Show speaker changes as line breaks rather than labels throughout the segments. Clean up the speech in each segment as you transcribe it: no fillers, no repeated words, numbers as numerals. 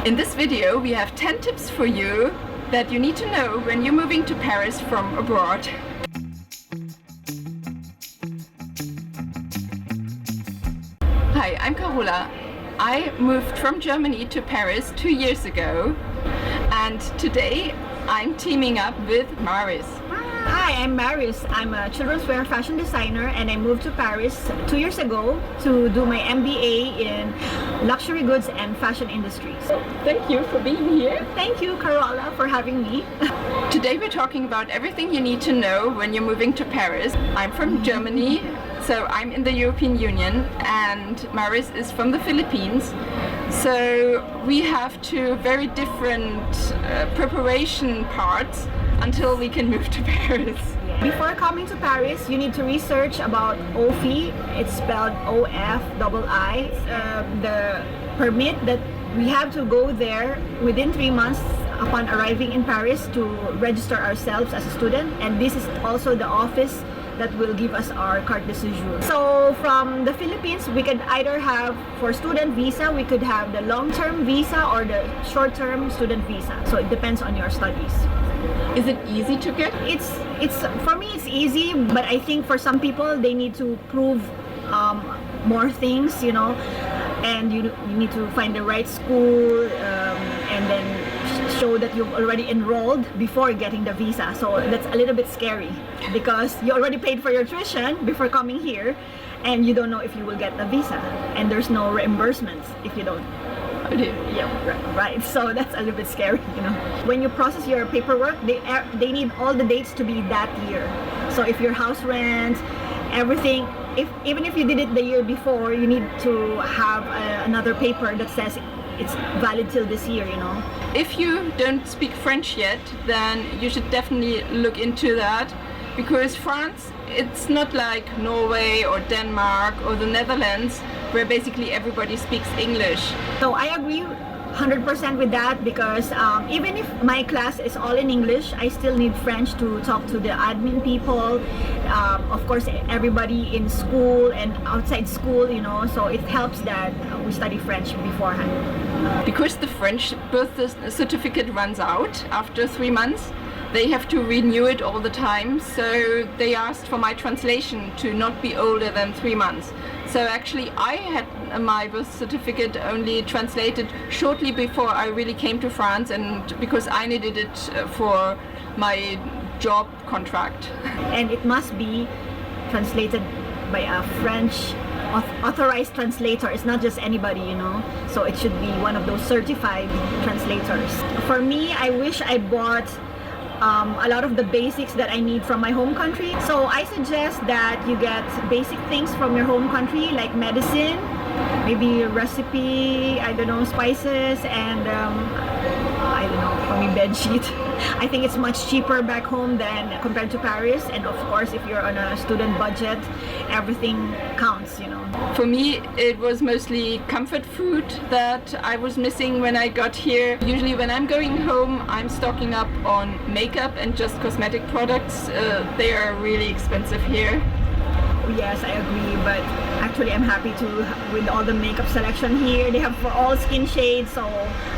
In this video we have 10 tips for you that you need to know when you're moving to Paris from abroad. Hi, I'm Carola. I moved from Germany to Paris 2 years ago, and today I'm teaming up with Maris.
Hi, I'm Maris. I'm a children's wear fashion designer and I moved to Paris 2 years ago to do my MBA in luxury goods and fashion industries.
Thank you for being here.
Thank you, Carola, for having me.
Today we're talking about everything you need to know when you're moving to Paris. I'm from Germany, so I'm in the European Union, and Maris is from the Philippines. So we have two very different preparation parts until we can move to Paris.
Before coming to Paris, you need to research about OFI. It's spelled O-F-I-I. The permit that we have to go there within 3 months upon arriving in Paris to register ourselves as a student, and this is also the office that will give us our carte de séjour. So from the Philippines, we could either have, for student visa, we could have the long-term visa or the short-term student visa. So it depends on your studies.
Is it easy to get?
It's for me it's easy, but I think for some people they need to prove more things, you know, and you need to find the right school and then show that you've already enrolled before getting the visa. So that's a little bit scary because you already paid for your tuition before coming here and you don't know if you will get the visa, and there's no reimbursements if you don't. Yeah, right. So that's a little bit scary, you know. When you process your paperwork, they need all the dates to be that year. So if your house rent, everything, even if you did it the year before, you need to have another paper that says it's valid till this year, you know.
If you don't speak French yet, then you should definitely look into that, because France, it's not like Norway or Denmark or the Netherlands, where basically everybody speaks English.
So I agree 100% with that, because even if my class is all in English, I still need French to talk to the admin people, of course everybody in school and outside school, you know, so it helps that we study French beforehand.
Because the French birth certificate runs out after 3 months, they have to renew it all the time, so they asked for my translation to not be older than 3 months. So actually I had my birth certificate only translated shortly before I really came to France, and because I needed it for my job contract.
And it must be translated by a French authorized translator. It's not just anybody, you know, so it should be one of those certified translators. For me, I wish I bought a lot of the basics that I need from my home country. So I suggest that you get basic things from your home country, like medicine, maybe a recipe, I don't know, spices, and I don't know, for me, bed sheet. I think it's much cheaper back home than compared to Paris, and of course if you're on a student budget, everything counts, you know.
For me, it was mostly comfort food that I was missing when I got here. Usually when I'm going home, I'm stocking up on makeup and just cosmetic products. They are really expensive here.
Yes, I agree, but actually I'm happy with all the makeup selection here. They have for all skin shades, so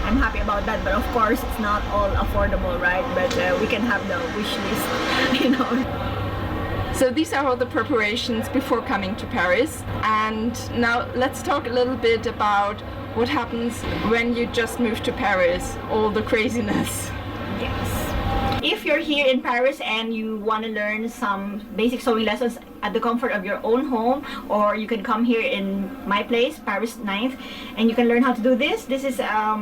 I'm happy about that. But of course, it's not all affordable, right? But we can have the wish list, you know.
So these are all the preparations before coming to Paris. And now let's talk a little bit about what happens when you just move to Paris, all the craziness.
Yes. If you're here in Paris and you want to learn some basic sewing lessons at the comfort of your own home, or you can come here in my place, Paris 9th, and you can learn how to do this. This is a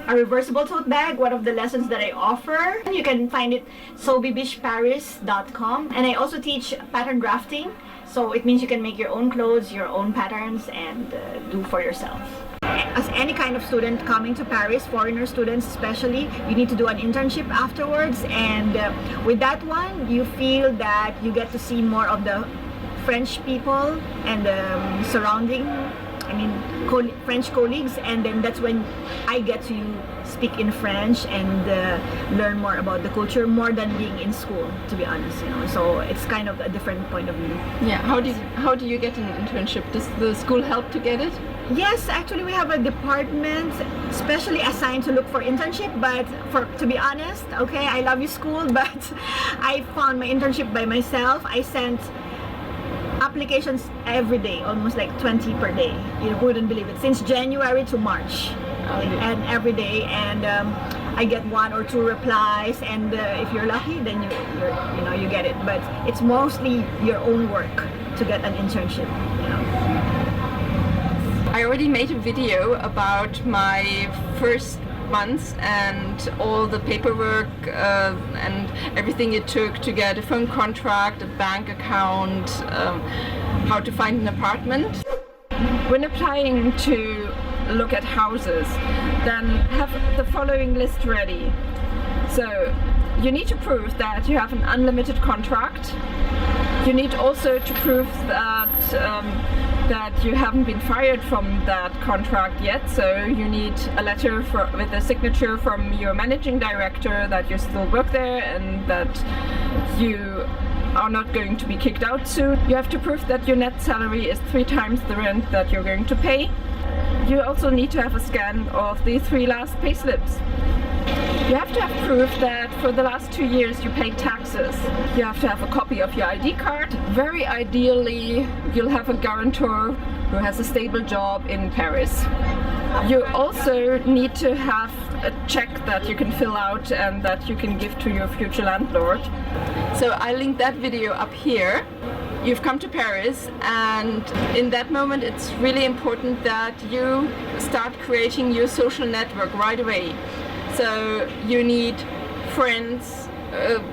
reversible tote bag, one of the lessons that I offer. You can find it sewbibishparis.com, and I also teach pattern drafting, so it means you can make your own clothes, your own patterns, and do for yourself. As any kind of student coming to Paris, foreigner students especially, you need to do an internship afterwards, and with that one you feel that you get to see more of the French people and the surrounding French colleagues, and then that's when I get to speak in French and learn more about the culture, more than being in school, to be honest. So it's kind of a different point of view.
Yeah. How do you get an internship? Does the school help to get it?
Yes, actually we have a department specially assigned to look for internship, but to be honest, okay, I love you school, but I found my internship by myself. I sent applications every day, almost like 20 per day. You wouldn't believe it. Since January to March, and every day, and I get 1 or 2 replies, and if you're lucky, then you get it. But it's mostly your own work to get an internship.
I already made a video about my first months and all the paperwork and everything it took to get a phone contract, a bank account, how to find an apartment. When applying to look at houses, then have the following list ready. So you need to prove that you have an unlimited contract. You need also to prove that you haven't been fired from that contract yet, so you need a letter with a signature from your managing director that you still work there and that you are not going to be kicked out soon. You have to prove that your net salary is 3 times the rent that you're going to pay. You also need to have a scan of the 3 last pay slips. You have to have proof that for the last 2 years you paid taxes. You have to have a copy of your ID card. Very ideally, you'll have a guarantor who has a stable job in Paris. You also need to have a check that you can fill out and that you can give to your future landlord. So I linked that video up here. You've come to Paris, and in that moment it's really important that you start creating your social network right away. So you need friends,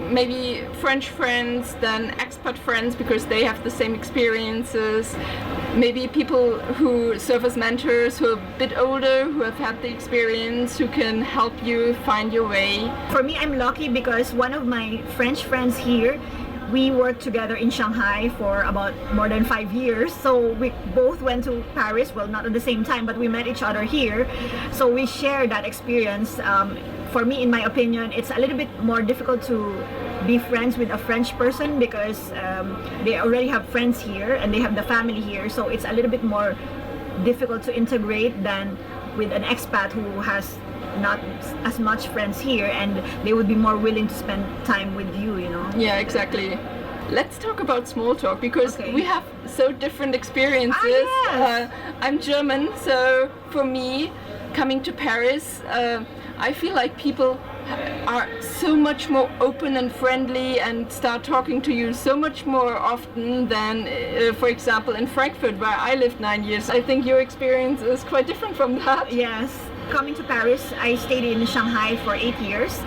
maybe French friends, then expat friends because they have the same experiences, maybe people who serve as mentors who are a bit older, who have had the experience, who can help you find your way.
For me, I'm lucky because one of my French friends here, we worked together in Shanghai for about more than 5 years. So we both went to Paris, well, not at the same time, but we met each other here. So we shared that experience. For me, in my opinion, it's a little bit more difficult to be friends with a French person because they already have friends here and they have the family here. So it's a little bit more difficult to integrate than with an expat who has not as much friends here, and they would be more willing to spend time with you.
Yeah, exactly. Let's talk about small talk because we have so different experiences.
Yes.
I'm German, so for me, coming to Paris, I feel like people are so much more open and friendly and start talking to you so much more often than, for example, in Frankfurt, where I lived 9 years. I think your experience is quite different from that.
Yes. Coming to Paris, I stayed in Shanghai for 8 years,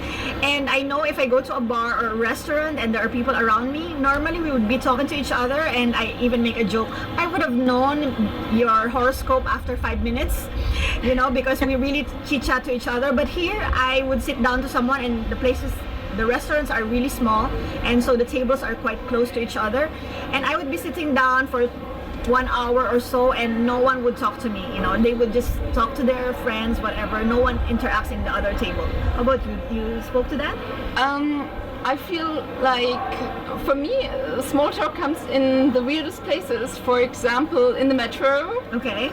and I know if I go to a bar or a restaurant and there are people around me, normally we would be talking to each other, and I even make a joke. I would have known your horoscope after 5 minutes, because we really chit-chat to each other. But here, I would sit down to someone, and the restaurants are really small, and so the tables are quite close to each other, and I would be sitting down for 1 hour or so and no one would talk to me. They would just talk to their friends, whatever. No one interacts in the other table. How about you? You spoke to that?
I feel like, for me, small talk comes in the weirdest places. For example, in the metro.
Okay.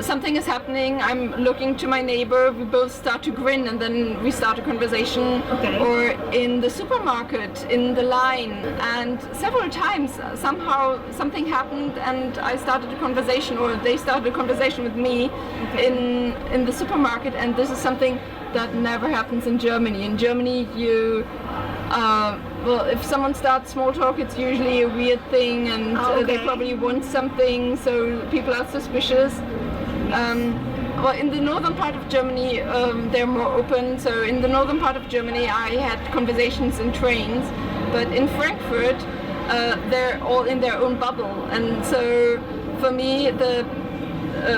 Something is happening, I'm looking to my neighbor, we both start to grin and then we start a conversation.
Okay.
Or in the supermarket, in the line. And several times, somehow something happened and I started a conversation, or they started a conversation with me in the supermarket, and this is something that never happens in Germany. In Germany, if someone starts small talk, it's usually a weird thing, and they probably want something, so people are suspicious. In the northern part of Germany, they're more open. So in the northern part of Germany, I had conversations in trains, but in Frankfurt, they're all in their own bubble, and so for me,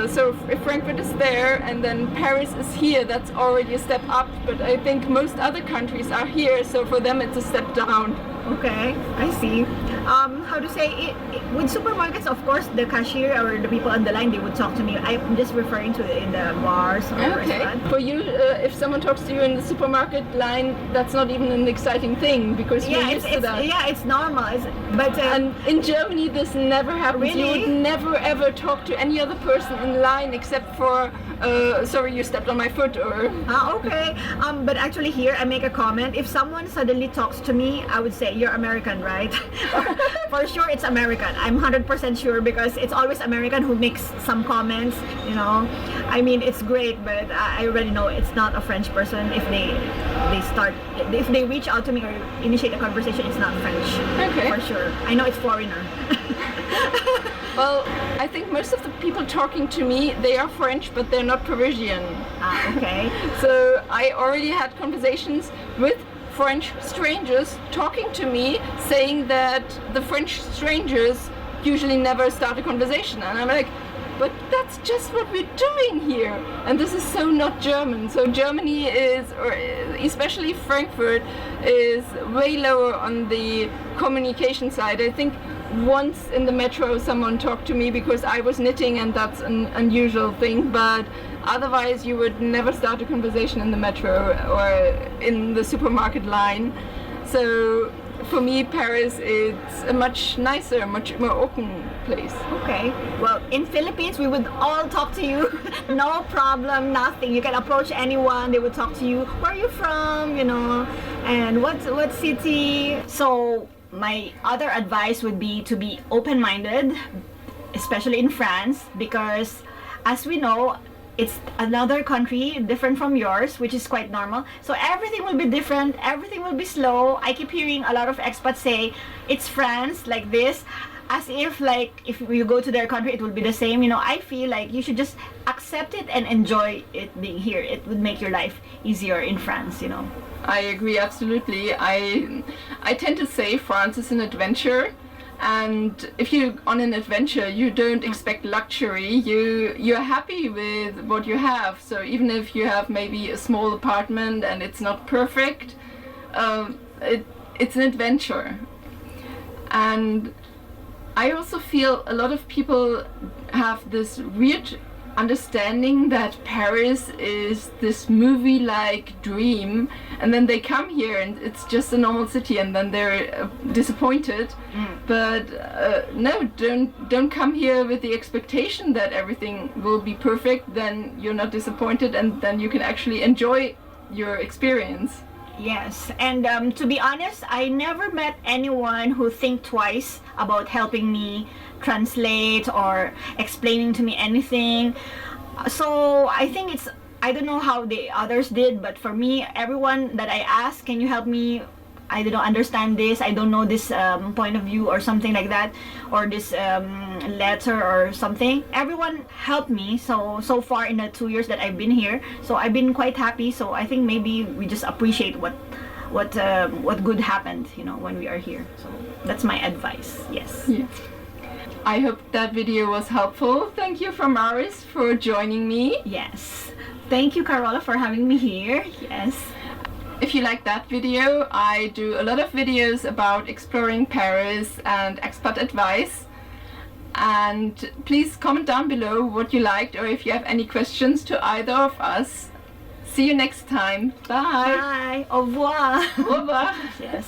so if Frankfurt is there and then Paris is here, that's already a step up, but I think most other countries are here, so for them it's a step down.
Okay, I see. How to say it, with supermarkets, of course, the cashier or the people on the line, they would talk to me. I'm just referring to in the bars or
Okay.
restaurant.
For you, if someone talks to you in the supermarket line, that's not even an exciting thing because you're
Yeah,
used to that.
yeah, it's normal. But
And in Germany, this never happens.
Really?
You would never ever talk to any other person in line except for, sorry, you stepped on my foot, or.
okay. But actually here, I make a comment. If someone suddenly talks to me, I would say, you're American, right? For sure, it's American. I'm 100% sure because it's always American who makes some comments, you know. I mean, it's great, but I already know it's not a French person. If they reach out to me or initiate a conversation, it's not French.
Okay.
For sure. I know it's foreigner.
Well, I think most of the people talking to me, they are French, but they're not Parisian.
Okay.
So I already had conversations with French strangers talking to me, saying that the French strangers usually never start a conversation. And I'm like, but that's just what we're doing here. And this is so not German. So Germany is, or especially Frankfurt, is way lower on the communication side. I think once in the metro someone talked to me because I was knitting, and that's an unusual thing, but otherwise you would never start a conversation in the metro or in the supermarket line. So for me, Paris is a much nicer, much more open place.
Okay. Well, in Philippines, we would all talk to you. No problem, nothing. You can approach anyone. They would talk to you. Where are you from? You know, and what city? So my other advice would be to be open-minded, especially in France, because as we know, it's another country different from yours, which is quite normal. So everything will be different, everything will be slow. I keep hearing a lot of expats say it's France like this, as if like if you go to their country it will be the same. You know, I feel like you should just accept it and enjoy it being here. It would make your life easier in France, you know.
I agree absolutely. I tend to say France is an adventure. And if you're on an adventure, you don't expect luxury. You're happy with what you have. So even if you have maybe a small apartment and it's not perfect, it's an adventure. And I also feel a lot of people have this weird understanding that Paris is this movie-like dream, and then they come here and it's just a normal city, and then they're disappointed. But no, don't come here with the expectation that everything will be perfect. Then you're not disappointed, and then you can actually enjoy your experience.
Yes, and to be honest, I never met anyone who think twice about helping me translate or explaining to me anything. So I think I don't know how the others did, but for me, everyone that I asked, can you help me? I don't understand this, I don't know this point of view or something like that, or this letter or something. Everyone helped me so far in the 2 years that I've been here. So I've been quite happy. So I think maybe we just appreciate what good happened, you know, when we are here. So that's my advice. Yes.
Yes. I hope that video was helpful. Thank you from Maris for joining me.
Yes. Thank you, Carola, for having me here. Yes.
If you like that video, I do a lot of videos about exploring Paris and expat advice. And please comment down below what you liked, or if you have any questions to either of us. See you next time. Bye.
Bye. Au revoir.
Au revoir.
Yes.